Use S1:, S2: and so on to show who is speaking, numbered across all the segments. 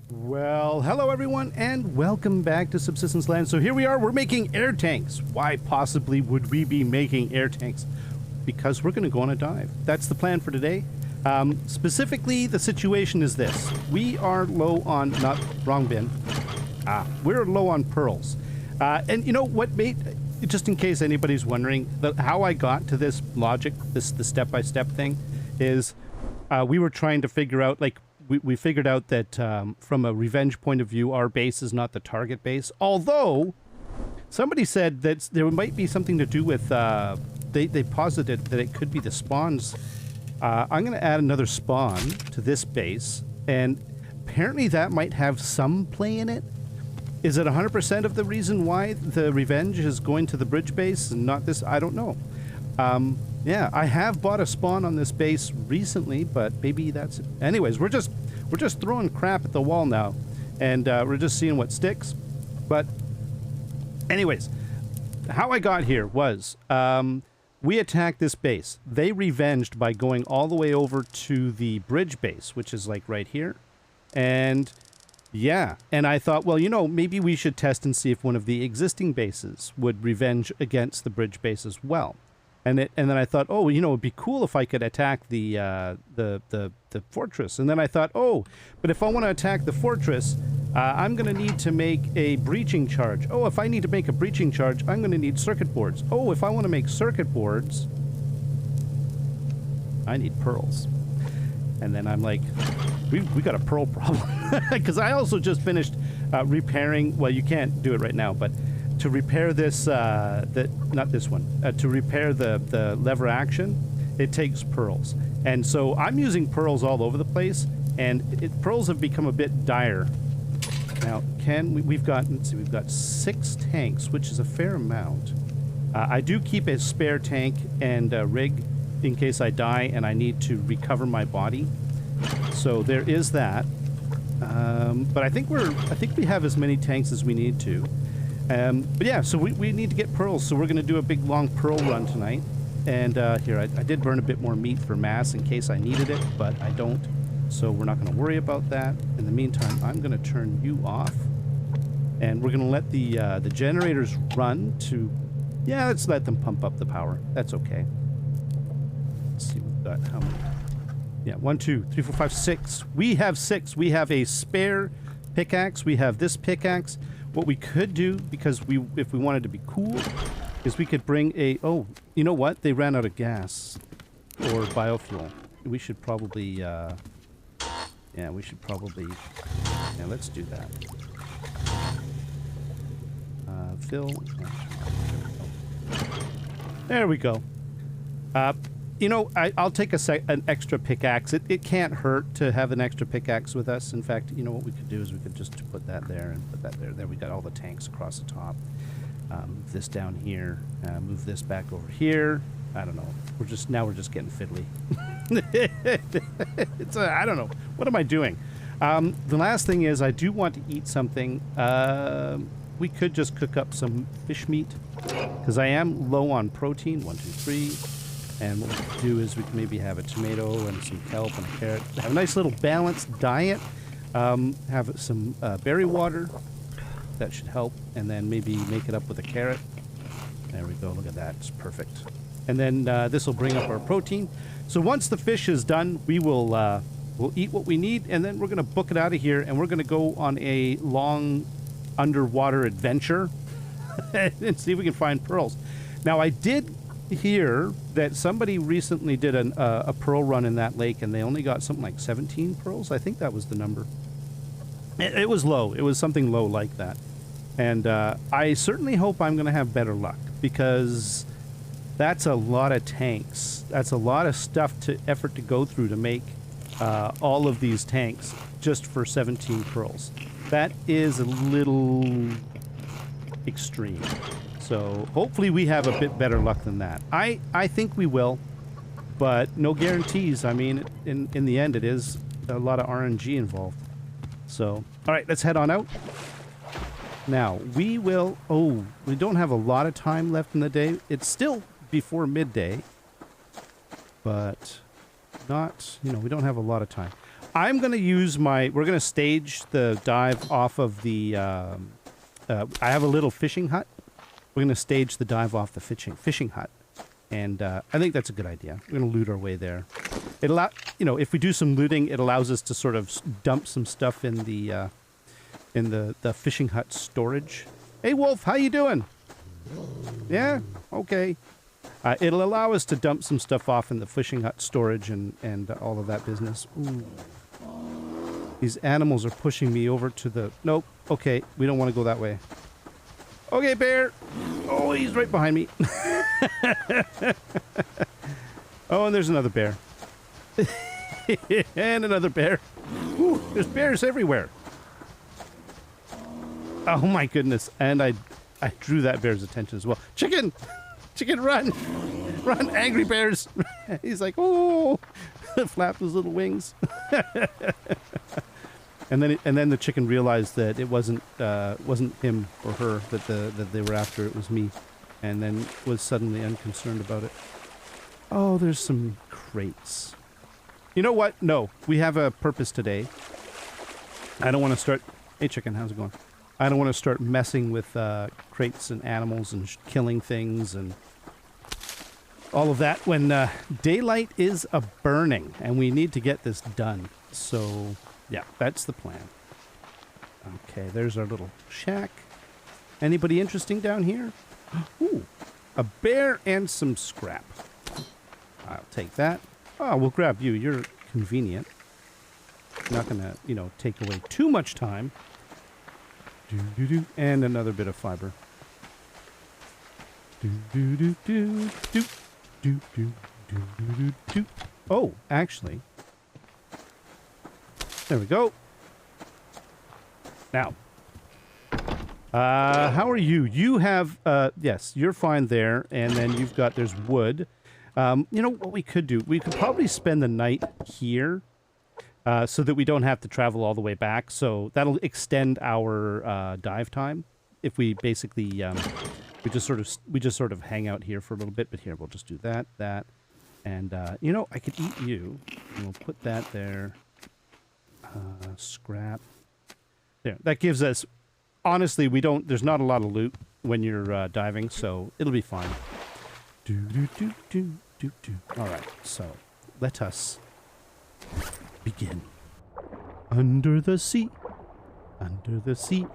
S1: Well, hello everyone, and welcome back to Subsistence Land. So here we are, we're making air tanks. Why possibly would we be making air tanks? Because we're going to go on a dive. That's the plan for today. Specifically, the situation is this. We are low on, wrong bin. We're low on pearls. And you know what made, just in case anybody's wondering, how I got to this logic, the step-by-step thing, is we were trying to figure out, like, we figured out that from a revenge point of view, our base is not the target base. Although, somebody said that there might be something to do with, they posited that it could be the spawns. I'm going to add another spawn to this base, and apparently that might have some play in it. Is it 100% of the reason why the revenge is going to the bridge base and not this? I don't know. Yeah, I have bought a spawn on this base recently, but maybe that's it. Anyways, we're just throwing crap at the wall now, and we're just seeing what sticks. But anyways, how I got here was we attacked this base. They revenged by going all the way over to the bridge base, which is like right here. And yeah, and I thought, well, you know, maybe we should test and see if one of the existing bases would revenge against the bridge base as well. And then I thought, oh, you know, it'd be cool if I could attack the fortress. And then I thought, oh, but if I want to attack the fortress, I'm going to need to make a breaching charge. Oh, if I need to make a breaching charge, I'm going to need circuit boards. Oh, if I want to make circuit boards, I need pearls. And then I'm like, we got a pearl problem. Because I also just finished repairing, well, you can't do it right now, but to repair this, not this one, to repair the lever action, it takes pearls. And so I'm using pearls all over the place, and pearls have become a bit dire. Now, we've got, let's see, we've got 6 tanks, which is a fair amount. I do keep a spare tank and a rig in case I die and I need to recover my body. So there is that. But I think we have as many tanks as we need to. But yeah, so we need to get pearls, so we're going to do a big long pearl run tonight. And here, I did burn a bit more meat for mass in case I needed it, but I don't. So we're not going to worry about that. In the meantime, I'm going to turn you off. And we're going to let the generators run to... Yeah, let's let them pump up the power. That's okay. Let's see, we've got how many? Yeah, 1, 2, 3, 4, 5, 6. We have 6. We have a spare pickaxe. We have this pickaxe. What we could do, because if we wanted to be cool, is we could bring a... Oh, you know what? They ran out of gas or biofuel. We should probably... yeah, we should probably... Yeah, let's do that. Fill... There we go. You know, I'll take an extra pickaxe. It can't hurt to have an extra pickaxe with us. In fact, you know what we could do is we could just put that there and put that there. There, we got all the tanks across the top. Move this down here. Move this back over here. I don't know. We're just getting fiddly. I don't know. What am I doing? The last thing is I do want to eat something. We could just cook up some fish meat because I am low on protein. 1, 2, 3. And what we can do is we can maybe have a tomato and some kelp and a carrot. Have a nice little balanced diet. Have some berry water. That should help. And then maybe make it up with a carrot. There we go. Look at that. It's perfect. And then this will bring up our protein. So once the fish is done, we will we'll eat what we need. And then we're going to book it out of here. And we're going to go on a long underwater adventure. And see if we can find pearls. Now, I did... hear that somebody recently did a pearl run in that lake and they only got something like 17 pearls. I think that was the number. It was low. It was something low like that. And I certainly hope I'm going to have better luck because that's a lot of tanks. That's a lot of effort to go through to make all of these tanks just for 17 pearls. That is a little extreme. So hopefully we have a bit better luck than that. I think we will, but no guarantees. I mean, in the end, it is a lot of RNG involved. So, all right, let's head on out. Now, we will... Oh, we don't have a lot of time left in the day. It's still before midday, but not... You know, we don't have a lot of time. I'm going to use my... We're going to stage the dive off of the... I have a little fishing hut. We're going to stage the dive off the fishing hut. And I think that's a good idea. We're going to loot our way there. It if we do some looting, it allows us to sort of dump some stuff in the fishing hut storage. Hey, Wolf, how you doing? Yeah? Okay. It'll allow us to dump some stuff off in the fishing hut storage and all of that business. Ooh. These animals are pushing me over to the... Nope. Okay, we don't want to go that way. Okay, bear. Oh, he's right behind me. Oh, and there's another bear. And another bear. Ooh, there's bears everywhere. Oh my goodness. And I drew that bear's attention as well. Chicken! Chicken, run! Run, angry bears! He's like, oh! Flap his little wings. And then the chicken realized that it wasn't him or her that they were after. It was me, and then was suddenly unconcerned about it. Oh, there's some crates. You know what? No, we have a purpose today. I don't want to start... Hey, chicken, how's it going? I don't want to start messing with crates and animals and killing things and all of that when daylight is a-burning, and we need to get this done. So... yeah, that's the plan. Okay, there's our little shack. Anybody interesting down here? Ooh, a bear and some scrap. I'll take that. Oh, we'll grab you. You're convenient. Not gonna, take away too much time. And another bit of fiber. Oh, actually... there we go. Now, how are you? You have, yes, you're fine there. And then there's wood. You know what we could do? We could probably spend the night here so that we don't have to travel all the way back. So that'll extend our dive time. If we basically, we just sort of hang out here for a little bit. But here, we'll just do that. And, I could eat you. And we'll put that there. Scrap. There. That gives us... honestly, there's not a lot of loot when you're diving, so it'll be fine. Alright, so let us begin. Under the sea. Under the sea.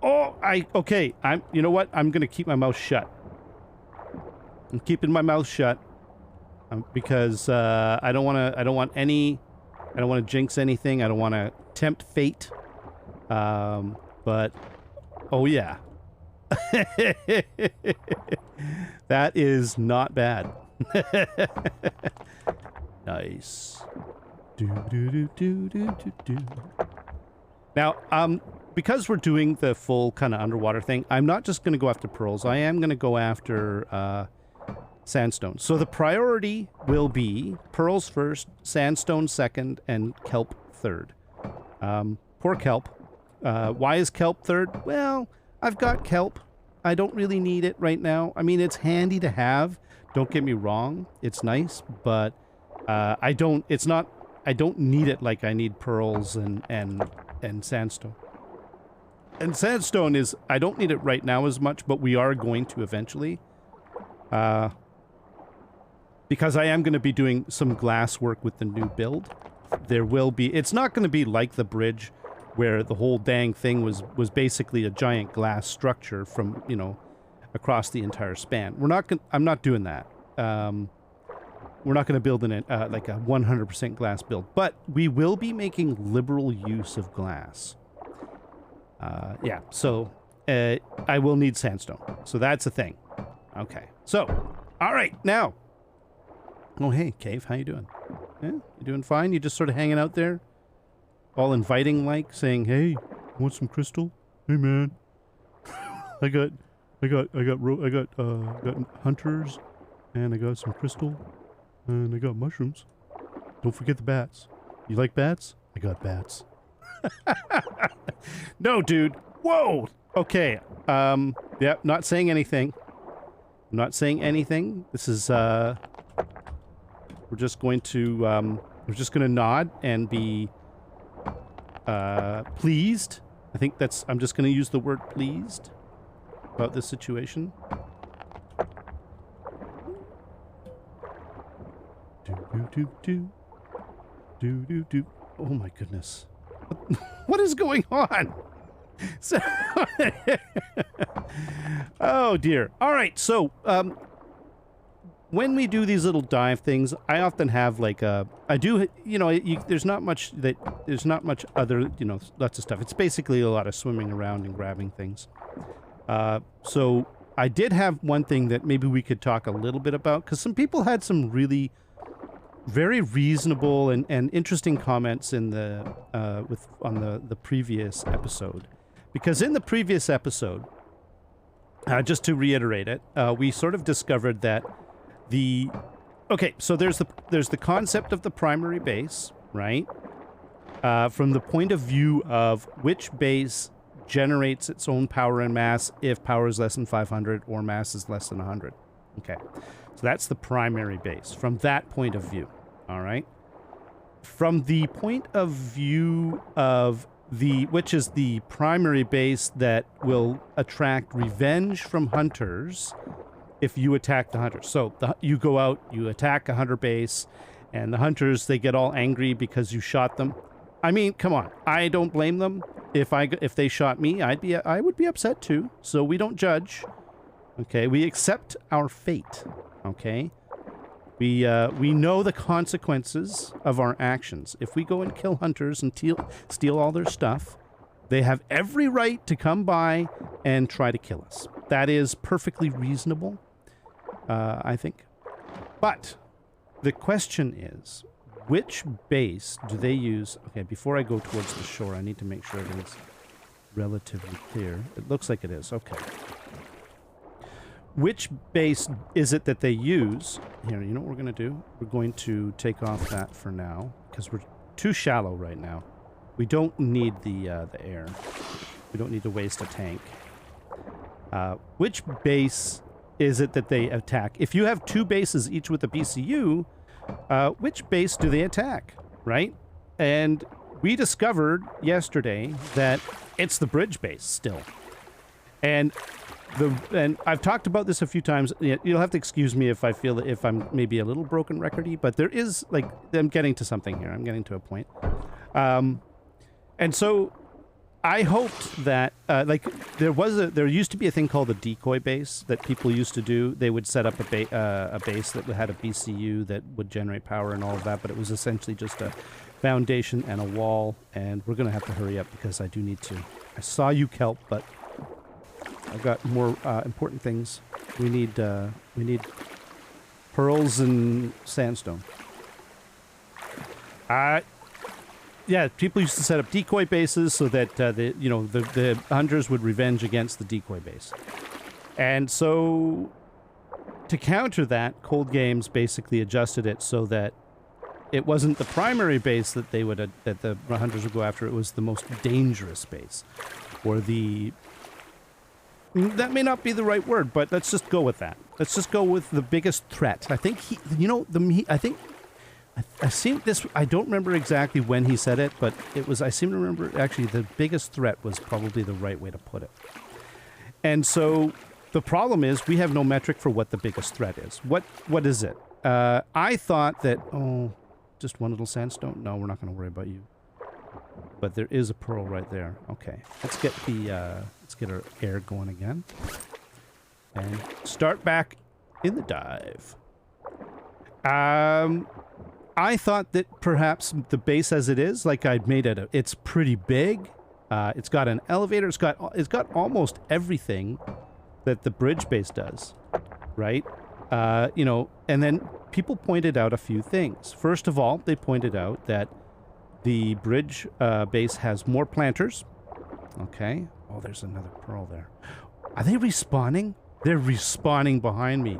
S1: Oh, okay. You know what? I'm gonna keep my mouth shut. I'm keeping my mouth shut. Because I don't want to jinx anything. I don't want to tempt fate. But, oh yeah. That is not bad. Nice. Now, because we're doing the full kind of underwater thing, I'm not just going to go after pearls. I am going to go after sandstone. So the priority will be pearls first, sandstone second, and kelp third. Poor kelp. Why is kelp third? Well, I've got kelp. I don't really need it right now. I mean, it's handy to have. Don't get me wrong. It's nice, but I don't need it like I need pearls and sandstone. And sandstone is, I don't need it right now as much, but we are going to eventually. Because I am going to be doing some glass work with the new build. There will be, it's not going to be like the bridge where the whole dang thing was basically a giant glass structure from, across the entire span. I'm not doing that. We're not going to build like a 100% glass build, but we will be making liberal use of glass. Yeah, so I will need sandstone. So that's a thing. Okay, so, all right, now. Oh, hey, Cave, how you doing? Yeah, you doing fine? You just sort of hanging out there? All inviting like, saying, hey, want some crystal? Hey, man. I got hunters, and I got some crystal, and I got mushrooms. Don't forget the bats. You like bats? I got bats. No, dude. Whoa! Okay. Yeah, not saying anything. I'm not saying anything. This is, we're just going to, We're just going to nod and be pleased. I think that's... I'm just going to use the word pleased about this situation. Do. Do. Oh my goodness. What is going on? So oh dear. All right. So, when we do these little dive things, I often have like there's not much other, lots of stuff. It's basically a lot of swimming around and grabbing things. So I did have one thing that maybe we could talk a little bit about, because some people had some really very reasonable and interesting comments in on the previous episode. Because in the previous episode, just to reiterate it, we sort of discovered that so there's the concept of the primary base, right? From the point of view of which base generates its own power and mass if power is less than 500 or mass is less than 100. Okay, so that's the primary base from that point of view. All right. From the point of view of which is the primary base that will attract revenge from hunters if you attack the hunters. So you go out, you attack a hunter base, and the hunters, they get all angry because you shot them. I mean, come on. I don't blame them. If they shot me, I would be upset too. So we don't judge. Okay, we accept our fate. Okay, we know the consequences of our actions. If we go and kill hunters and steal all their stuff, they have every right to come by and try to kill us. That is perfectly reasonable, I think. But the question is, which base do they use? Okay, before I go towards the shore, I need to make sure everything's relatively clear. It looks like it is. Okay. Which base is it that they use? Here, you know what we're going to do? We're going to take off that for now, because we're too shallow right now. We don't need the air. We don't need to waste a tank. Which base is it that they attack? If you have two bases, each with a BCU, which base do they attack, right? And we discovered yesterday that it's the bridge base still. And I've talked about this a few times. You'll have to excuse me if I feel that if I'm maybe a little broken recordy, but there is, like, I'm getting to something here. I'm getting to a point. And so I hoped that, there used to be a thing called a decoy base that people used to do. They would set up a base that had a BCU that would generate power and all of that, but it was essentially just a foundation and a wall, and we're going to have to hurry up because I do need to. I saw you, Kelp, but I've got more important things. We need pearls and sandstone. Yeah, people used to set up decoy bases so that the hunters would revenge against the decoy base. And so to counter that, Cold Games basically adjusted it so that it wasn't the primary base that that the hunters would go after. It was the most dangerous base, or that may not be the right word, but let's just go with that. Let's just go with the biggest threat. I think I seem this. I don't remember exactly when he said it, but I seem to remember actually the biggest threat was probably the right way to put it. And so the problem is we have no metric for what the biggest threat is. What is it? I thought that, just one little sandstone. No, we're not going to worry about you. But there is a pearl right there. Okay, let's get our air going again, and start back in the dive. I thought that perhaps the base as it is, like I'd made it, it's pretty big. It's got an elevator. It's got almost everything that the bridge base does, right? And then people pointed out a few things. First of all, they pointed out that the bridge base has more planters. Okay. Oh, there's another pearl there. Are they respawning? They're respawning behind me.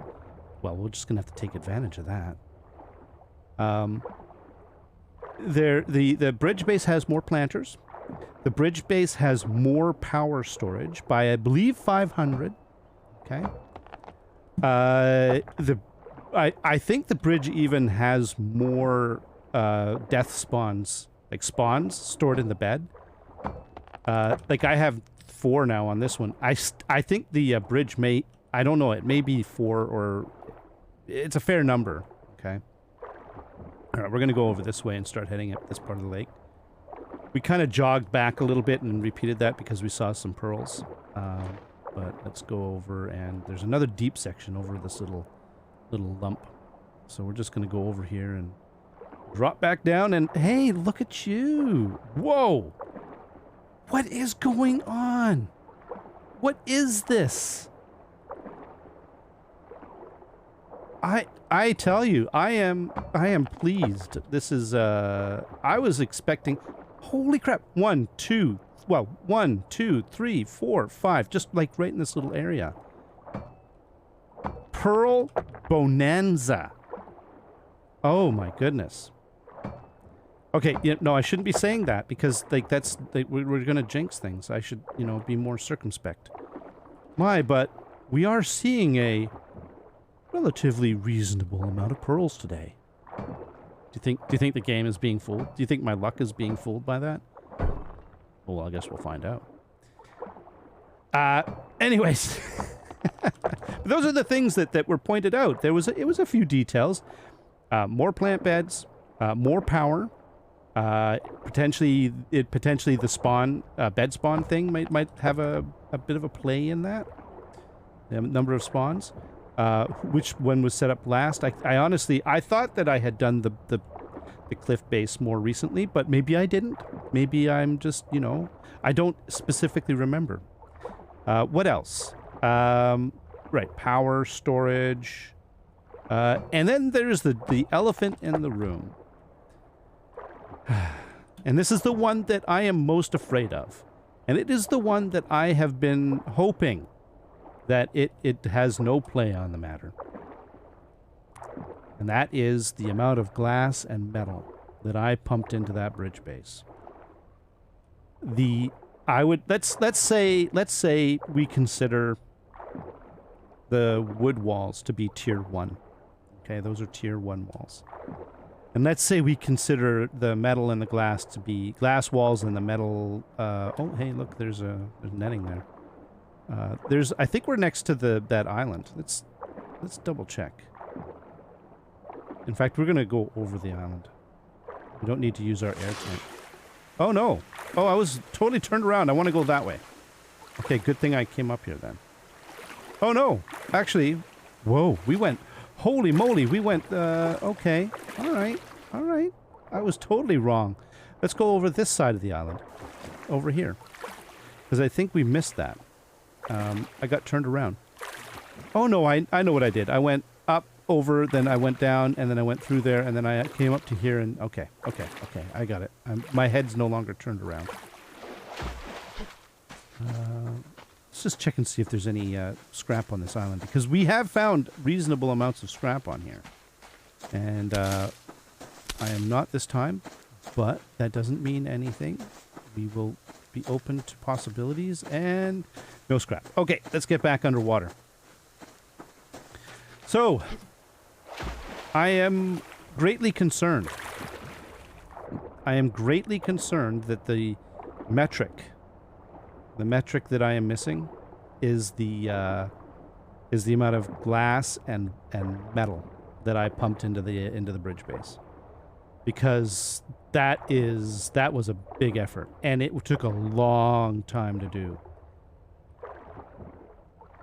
S1: Well, we're just gonna have to take advantage of that. The bridge base has more planters. The bridge base has more power storage by, I believe, 500. Okay. I think the bridge even has more death spawns, like spawns stored in the bed. Like I have 4 now on this one. I think the bridge may, I don't know, it may be 4 or it's a fair number. Okay. All right, we're going to go over this way and start heading up this part of the lake. We kind of jogged back a little bit and repeated that because we saw some pearls. But let's go over, and there's another deep section over this little lump. So we're just going to go over here and drop back down, and hey, look at you. Whoa. What is going on? What is this? I tell you, I am pleased. This is I was expecting, holy crap, 1, 2, 3, 4, 5, just like right in this little area. Pearl Bonanza. Oh my goodness. Okay, yeah, no, I shouldn't be saying that because like that's we're gonna jinx things. I should, you know, be more circumspect. But we are seeing a relatively reasonable amount of pearls today. Do you think the game is being fooled? Do you think my luck is being fooled by that? Well, I guess we'll find out. Anyways, those are the things that were pointed out. It was a few details. More plant beds, more power. Potentially the spawn bed spawn thing might have a bit of a play in that. The number of spawns. Which one was set up last? I honestly, I thought that I had done the cliff base more recently, but maybe I didn't. Maybe I'm just, you know, I don't specifically remember. What else? Right, power, storage, and then there's the elephant in the room. And this is the one that I am most afraid of. And it is the one that I have been hoping that it has no play on the matter. And that is the amount of glass and metal that I pumped into that bridge base. Let's say we consider the wood walls to be tier 1. Okay, those are tier 1 walls. And let's say we consider the metal and the glass to be glass walls and the metal. Oh, hey, look, there's netting there. I think we're next to that island. Let's double check. In fact, we're gonna go over the island. We don't need to use our air tank. Oh no! Oh, I was totally turned around. I want to go that way. Okay, good thing I came up here then. Oh no! Actually, whoa! We went. Holy moly! We went. Okay. All right. All right. I was totally wrong. Let's go over this side of the island. Over here, because I think we missed that. I got turned around. Oh no, I know what I did. I went up, over, then I went down, and then I went through there, and then I came up to here, and okay, I got it. My head's no longer turned around. Let's just check and see if there's any scrap on this island, because we have found reasonable amounts of scrap on here. And I am not this time, but that doesn't mean anything. We will be open to possibilities, and no scrap. Okay, let's get back underwater. So, I am greatly concerned. I am greatly concerned that the metric that I am missing is the amount of glass and metal that I pumped into the bridge base, because that was a big effort, and it took a long time to do.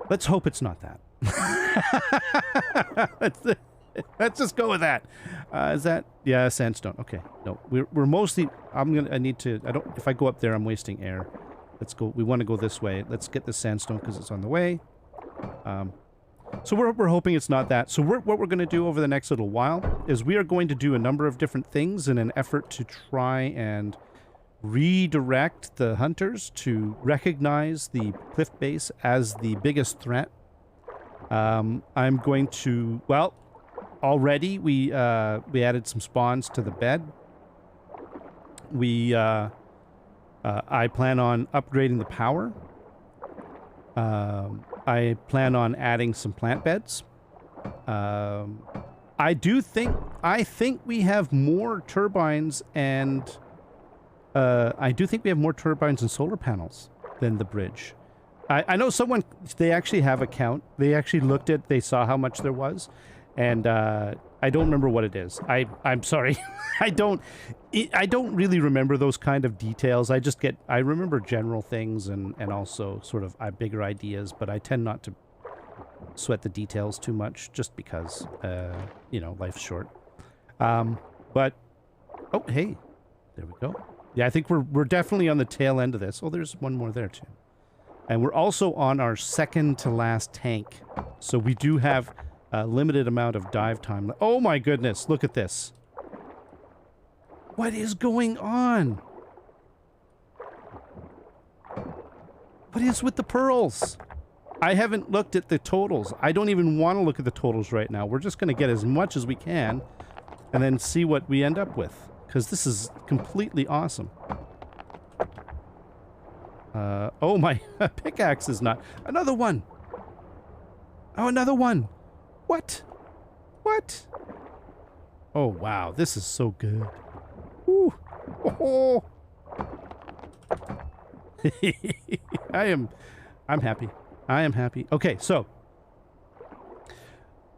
S1: Let's hope it's not that. Let's just go with that. Is that, yeah, sandstone? Okay, no, we're mostly. If I go up there, I'm wasting air. Let's go. We want to go this way. Let's get the sandstone because it's on the way. So we're hoping it's not that. So what we're going to do over the next little while is we are going to do a number of different things in an effort to try and redirect the hunters to recognize the cliff base as the biggest threat. I'm going to, well, already we added some spawns to the bed. I plan on upgrading the power. I plan on adding some plant beds. I I think we have more turbines and I do think we have more turbines and solar panels than the bridge. I know someone, they actually have a count. They actually looked at, they saw how much there was, and I don't remember what it is. I'm sorry. I don't really remember those kind of details. I remember general things and also sort of bigger ideas, but I tend not to sweat the details too much just because, you know, life's short. But, oh, hey, there we go. Yeah, I think we're definitely on the tail end of this. Oh, there's one more there too. And we're also on our second to last tank. So we do have a limited amount of dive time. Oh my goodness, look at this. What is going on? What is with the pearls? I haven't looked at the totals. I don't even want to look at the totals right now. We're just going to get as much as we can and then see what we end up with. Because this is completely awesome. Oh, my pickaxe is not... Another one! Oh, another one! What? What? Oh, wow. This is so good. Ooh. Oh. I'm happy. I am happy. Okay, so...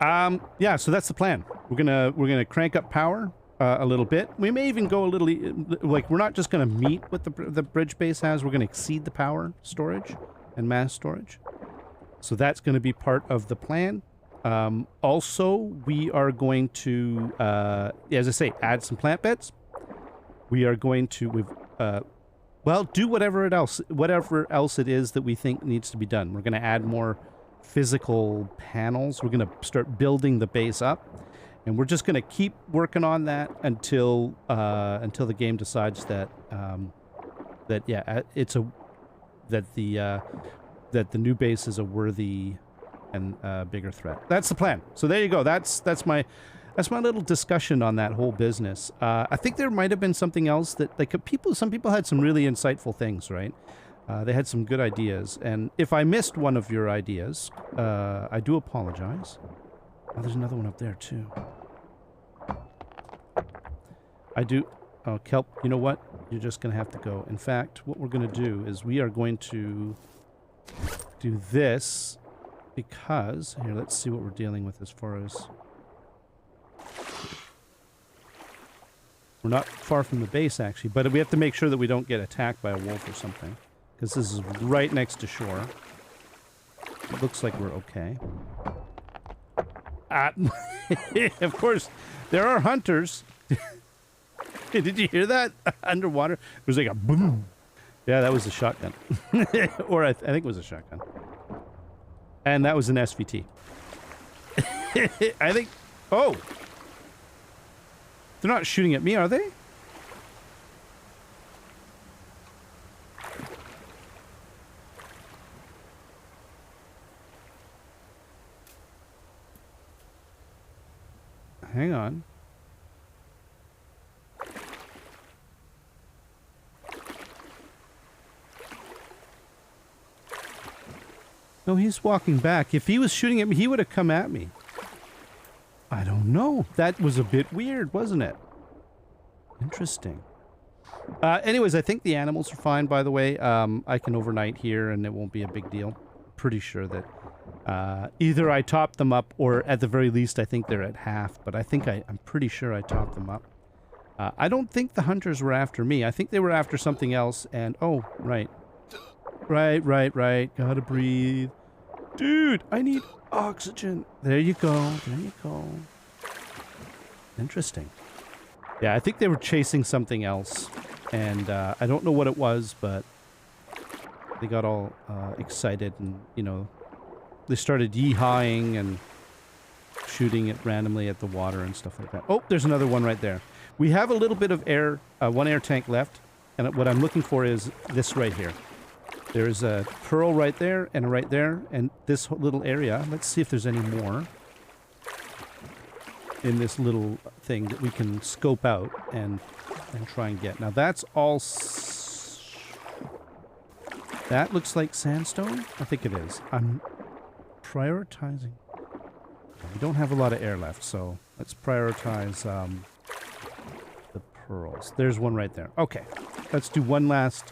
S1: yeah, so that's the plan. We're gonna crank up power a little bit. We may even go a little... Like, we're not just gonna meet what the bridge base has. We're gonna exceed the power storage and mass storage. So that's gonna be part of the plan. Also, we are going to, as I say, add some plant beds. We are going to, well, do whatever else it is that we think needs to be done. We're going to add more physical panels. We're going to start building the base up, and we're just going to keep working on that until the game decides that that the new base is a worthy and bigger threat. That's the plan. So there you go. That's my little discussion on that whole business. I think there might have been something else that some people had some really insightful things, right? They had some good ideas, and if I missed one of your ideas, I do apologize. Oh, there's another one up there too. I do. Oh, Kelp, you know what? You're just gonna have to go. In fact, what we're gonna do is we are going to do this. Because, here, let's see what we're dealing with as far as... We're not far from the base, actually, but we have to make sure that we don't get attacked by a wolf or something. Because this is right next to shore. It looks like we're okay. Of course, there are hunters. Did you hear that? Underwater? It was like a boom. Yeah, that was a shotgun. Or I think it was a shotgun. And that was an SVT. I think... Oh! They're not shooting at me, are they? Hang on. No, he's walking back. If he was shooting at me, he would have come at me. I don't know. That was a bit weird, wasn't it? Interesting. Anyways, I think the animals are fine, by the way. I can overnight here, and it won't be a big deal. Pretty sure that either I topped them up, or at the very least, I think they're at half. But I think I'm pretty sure I topped them up. I don't think the hunters were after me. I think they were after something else, and... Oh, right. Right. Gotta breathe. Dude, I need oxygen. There you go. There you go. Interesting. Yeah, I think they were chasing something else. And I don't know what it was, but they got all excited and, you know, they started yee-hawing and shooting it randomly at the water and stuff like that. Oh, there's another one right there. We have a little bit of air, one air tank left. And what I'm looking for is this right here. There's a pearl right there and right there, and this little area. Let's see if there's any more in this little thing that we can scope out and try and get. Now that's all... That looks like sandstone? I think it is. I'm prioritizing. We don't have a lot of air left, so Let's prioritize the pearls. There's one right there. Okay. Let's do one last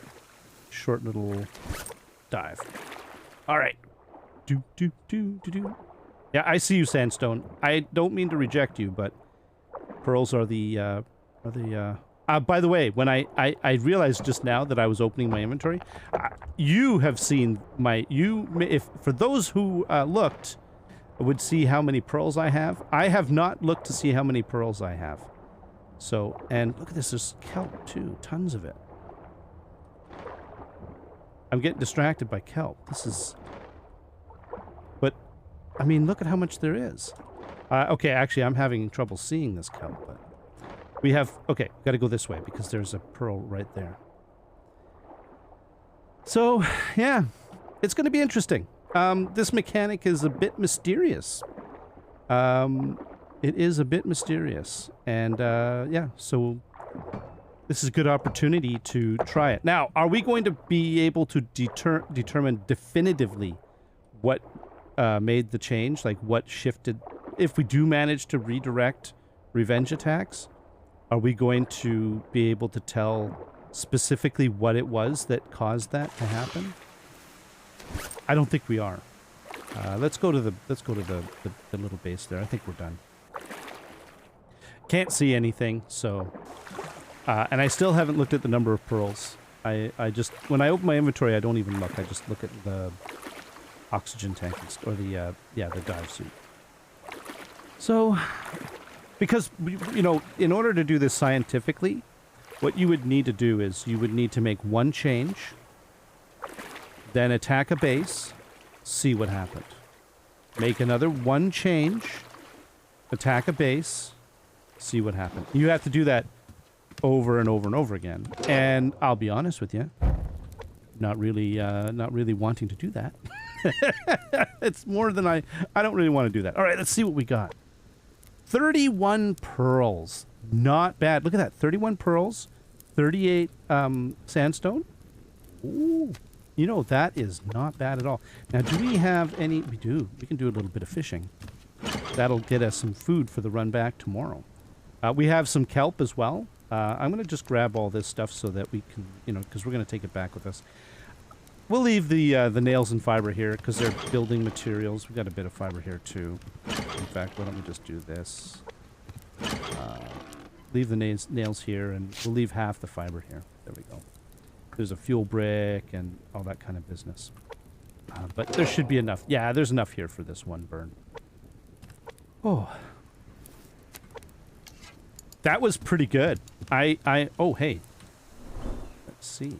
S1: short little dive. All right. Do. Yeah, I see you, Sandstone. I don't mean to reject you, but pearls are the by the way, when I realized just now that I was opening my inventory, you have seen my, if for those who looked, would see how many pearls I have. I have not looked to see how many pearls I have. So, and look at this, there's kelp too, tons of it. I'm getting distracted by kelp. This is, but, I mean, look at how much there is. Okay, actually, I'm having trouble seeing this kelp, but we have, okay, got to go this way because there's a pearl right there. So, yeah, it's going to be interesting. This mechanic is a bit mysterious. It is a bit mysterious. And, yeah, so this is a good opportunity to try it. Now, are we going to be able to determine definitively what made the change? Like, what shifted? If we do manage to redirect revenge attacks, are we going to be able to tell specifically what it was that caused that to happen? I don't think we are. Let's go to the little base there. I think we're done. Can't see anything, so and I still haven't looked at the number of pearls. I just, when I open my inventory, I don't even look. I just look at the oxygen tank or the dive suit. So, because you know, in order to do this scientifically, what you would need to do is you would need to make one change, then attack a base, see what happened. Make another one change, attack a base, see what happened. You have to do that over and over and over again. And I'll be honest with you, not really wanting to do that. It's more than I don't really want to do that. All right, let's see what we got. 31 pearls. Not bad. Look at that. 31 pearls, 38 sandstone. Ooh. You know, that is not bad at all. Now, do we have any? We do. We can do a little bit of fishing. That'll get us some food for the run back tomorrow. We have some kelp as well. I'm going to just grab all this stuff so that we can, you know, because we're going to take it back with us. We'll leave the nails and fiber here because they're building materials. We've got a bit of fiber here too. In fact, why don't we just do this? Leave the nails here, and we'll leave half the fiber here. There we go. There's a fuel brick and all that kind of business. But there should be enough. Yeah, there's enough here for this one burn. Oh. That was pretty good. Oh, hey. Let's see.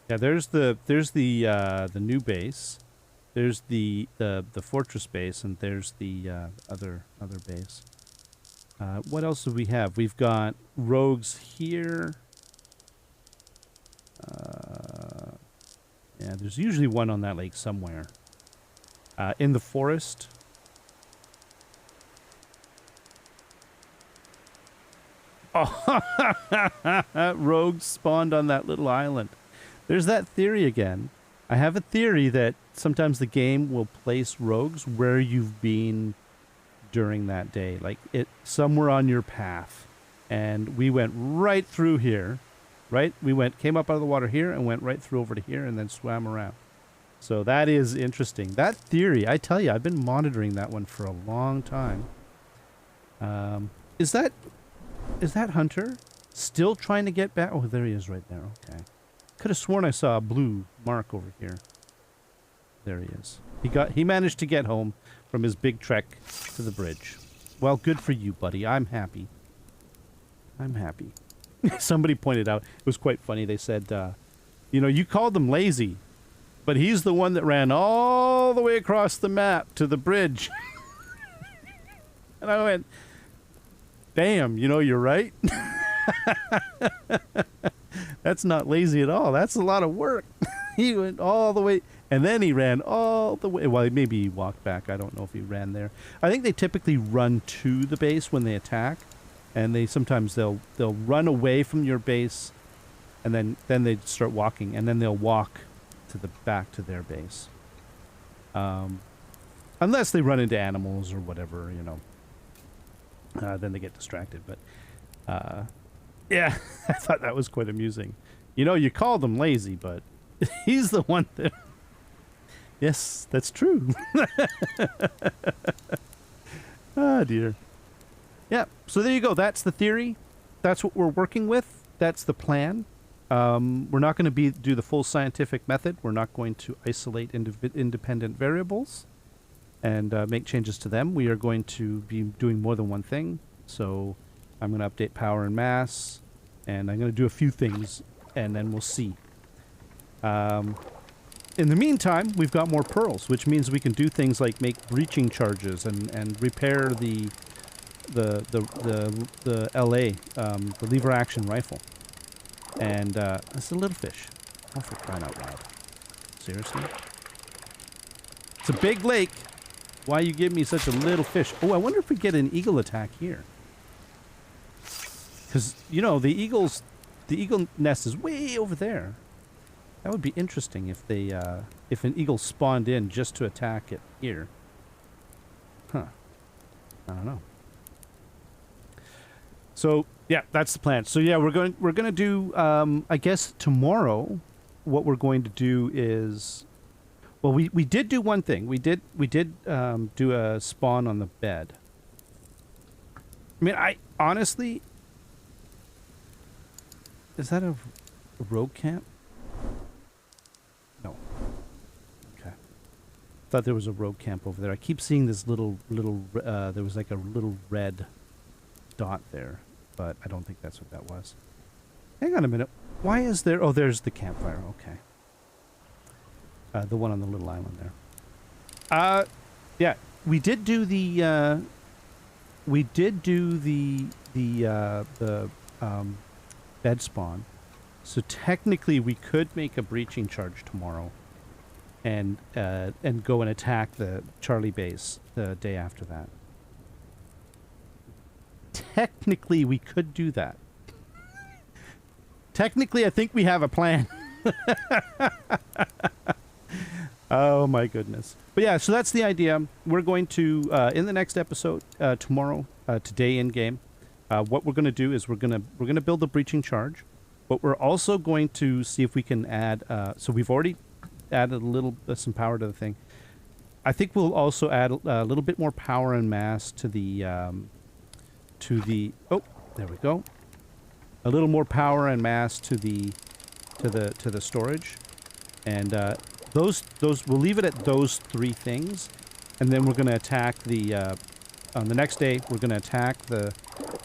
S1: Yeah, there's the new base. There's the fortress base, and there's the other base. What else do we have? We've got rogues here. Yeah, there's usually one on that lake somewhere. In the forest. Oh, rogues spawned on that little island. There's that theory again. I have a theory that sometimes the game will place rogues where you've been during that day, like it somewhere on your path. And we went right through here, right? Came up out of the water here and went right through over to here and then swam around. So that is interesting. That theory, I tell you, I've been monitoring that one for a long time. Is that Hunter still trying to get back? Oh, there he is right there. Okay. Could have sworn I saw a blue mark over here. There he is. He managed to get home from his big trek to the bridge. Well, good for you, buddy. I'm happy. I'm happy. Somebody pointed out, it was quite funny. They said, you know, you called him lazy, but he's the one that ran all the way across the map to the bridge. And I went, damn, you know, you're right. That's not lazy at all. That's a lot of work. He went all the way, and then he ran all the way. Well, maybe he walked back. I don't know if he ran there. I think they typically run to the base when they attack, and they'll run away from your base, and then they start walking, and then they'll walk to the back to their base. Unless they run into animals or whatever, you know. Then they get distracted. But, yeah, I thought that was quite amusing. You know, you called him lazy, but he's the one that... Yes, that's true. Oh, dear. Yeah, so there you go. That's the theory. That's what we're working with. That's the plan. We're not going to do the full scientific method. We're not going to isolate independent variables and make changes to them. We are going to be doing more than one thing. So I'm going to update power and mass, and I'm going to do a few things, and then we'll see. In the meantime, we've got more pearls, which means we can do things like make breaching charges and repair the LA, the lever action rifle. And it's a little fish. Oh, for crying out loud. Seriously? It's a big lake. Why you give me such a little fish? Oh, I wonder if we get an eagle attack here. Because, you know, the eagle nest is way over there. That would be interesting if they, if an eagle spawned in just to attack it here. Huh. I don't know. So, yeah, that's the plan. So, yeah, we're going to do, I guess tomorrow, what we're going to do is, well, we did do one thing. We did do a spawn on the bed. I mean, I honestly, is that a rogue camp? No. Okay. Thought there was a rogue camp over there. I keep seeing this little, there was like a little red dot there, but I don't think that's what that was. Hang on a minute. Why is there... Oh, there's the campfire. Okay. The one on the little island there. Yeah, we did do the... bed spawn. So technically we could make a breaching charge tomorrow and go and attack the Charlie base the day after that. Technically we could do that. Technically I think we have a plan. Oh my goodness. But yeah, so that's the idea. We're going to in the next episode tomorrow, today in game, what we're going to do is we're going to build a breaching charge, but we're also going to see if we can add so we've already added a little some power to the thing. I think we'll also add a little bit more power and mass to the oh, there we go. A little more power and mass to the storage. And those we'll leave it at those three things, and then we're going to attack the on the next day we're going to attack the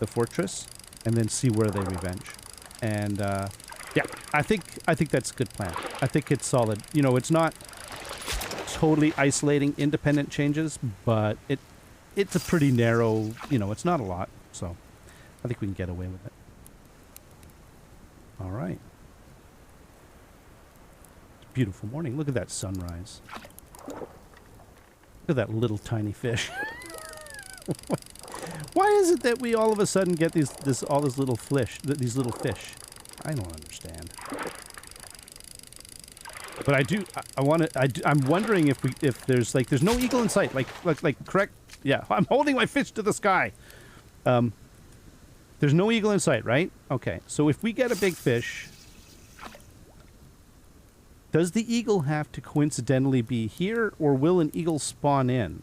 S1: fortress and then see where they revenge. And yeah, I think that's a good plan. I think it's solid. You know, it's not totally isolating independent changes, but it's a pretty narrow, you know, it's not a lot, so I think we can get away with it. All right. Beautiful morning. Look at that sunrise. Look at that little tiny fish. Why is it that we all of a sudden get these little fish? I don't understand. But I do. I'm wondering if there's no eagle in sight. Like correct. Yeah, I'm holding my fish to the sky. There's no eagle in sight, right? Okay. So if we get a big fish, does the eagle have to coincidentally be here, or will an eagle spawn in?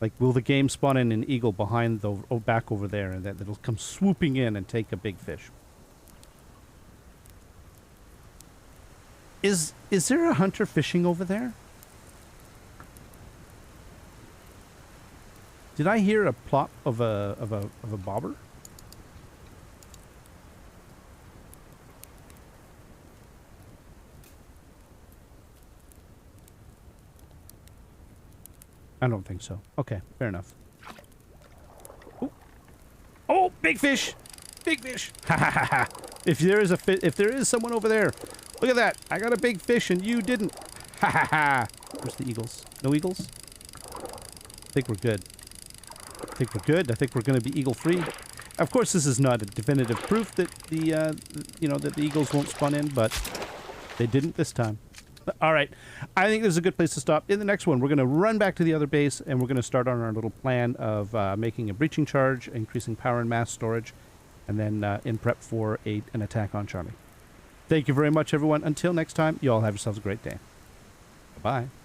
S1: Like, will the game spawn in an eagle behind back over there, and that it'll come swooping in and take a big fish? Is there a hunter fishing over there? Did I hear a plop of a bobber? I don't think so. Okay, fair enough. Ooh. Oh, big fish! Big fish! Ha ha ha ha! If there is someone over there, look at that! I got a big fish and you didn't. Ha ha ha! Where's the eagles? No eagles? I think we're good. I think we're good. I think we're going to be eagle free. Of course, this is not a definitive proof that that the eagles won't spawn in, but they didn't this time. All right. I think this is a good place to stop. In the next one, we're going to run back to the other base, and we're going to start on our little plan of making a breaching charge, increasing power and mass storage, and then in prep for an attack on Charlie. Thank you very much, everyone. Until next time, you all have yourselves a great day. Bye-bye.